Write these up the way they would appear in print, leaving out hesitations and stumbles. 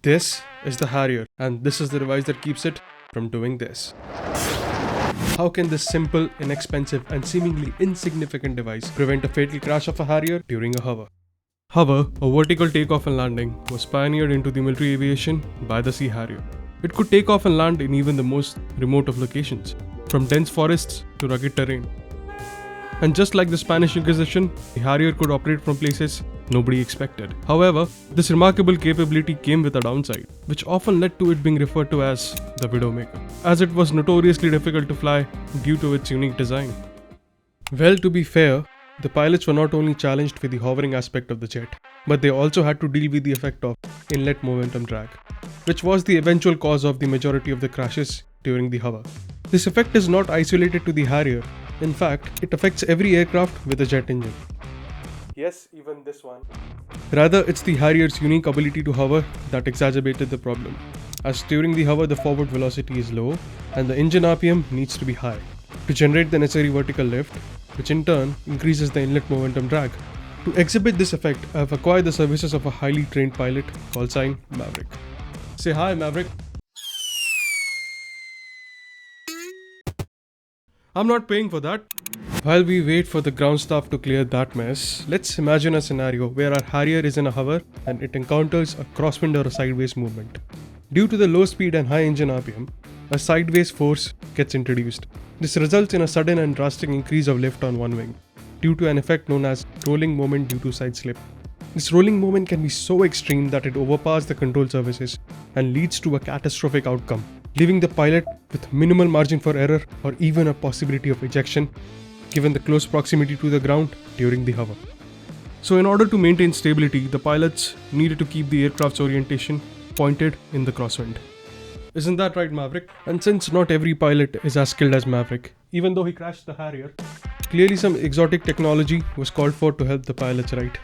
This is the Harrier, and this is the device that keeps it from doing this. How can this simple, inexpensive, and seemingly insignificant device prevent a fatal crash of a Harrier during a hover? Hover, a vertical takeoff and landing, was pioneered into the military aviation by the Sea Harrier. It could take off and land in even the most remote of locations, from dense forests to rugged terrain. And just like the Spanish Inquisition, the Harrier could operate from places nobody expected. However, this remarkable capability came with a downside, which often led to it being referred to as the Widowmaker, as it was notoriously difficult to fly due to its unique design. Well, to be fair, the pilots were not only challenged with the hovering aspect of the jet, but they also had to deal with the effect of inlet momentum drag, which was the eventual cause of the majority of the crashes during the hover. This effect is not isolated to the Harrier. In fact, it affects every aircraft with a jet engine. Yes, even this one. Rather, it's the Harrier's unique ability to hover that exacerbated the problem, as during the hover the forward velocity is low and the engine RPM needs to be high to generate the necessary vertical lift, which in turn increases the inlet momentum drag. To exhibit this effect, I have acquired the services of a highly trained pilot called sign Maverick. Say hi, Maverick. I'm not paying for that. While we wait for the ground staff to clear that mess, let's imagine a scenario where our Harrier is in a hover and it encounters a crosswind or a sideways movement. Due to the low speed and high engine RPM, a sideways force gets introduced. This results in a sudden and drastic increase of lift on one wing, due to an effect known as rolling moment due to side slip. This rolling moment can be so extreme that it overpowers the control surfaces and leads to a catastrophic outcome, leaving the pilot with minimal margin for error or even a possibility of ejection, given the close proximity to the ground during the hover. So in order to maintain stability, the pilots needed to keep the aircraft's orientation pointed in the crosswind. Isn't that right, Maverick? And since not every pilot is as skilled as Maverick, even though he crashed the Harrier, clearly some exotic technology was called for to help the pilots, right?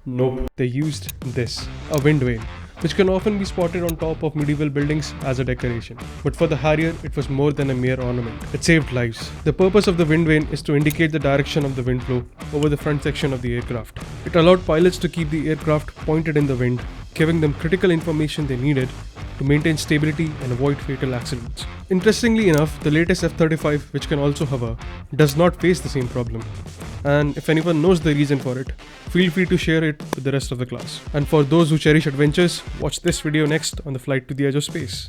Nope, they used this, a wind vane, which can often be spotted on top of medieval buildings as a decoration. But for the Harrier, it was more than a mere ornament. It saved lives. The purpose of the wind vane is to indicate the direction of the wind flow over the front section of the aircraft. It allowed pilots to keep the aircraft pointed in the wind, giving them critical information they needed to maintain stability and avoid fatal accidents. Interestingly enough, the latest F-35, which can also hover, does not face the same problem. And if anyone knows the reason for it, feel free to share it with the rest of the class. And for those who cherish adventures, watch this video next on the flight to the edge of space.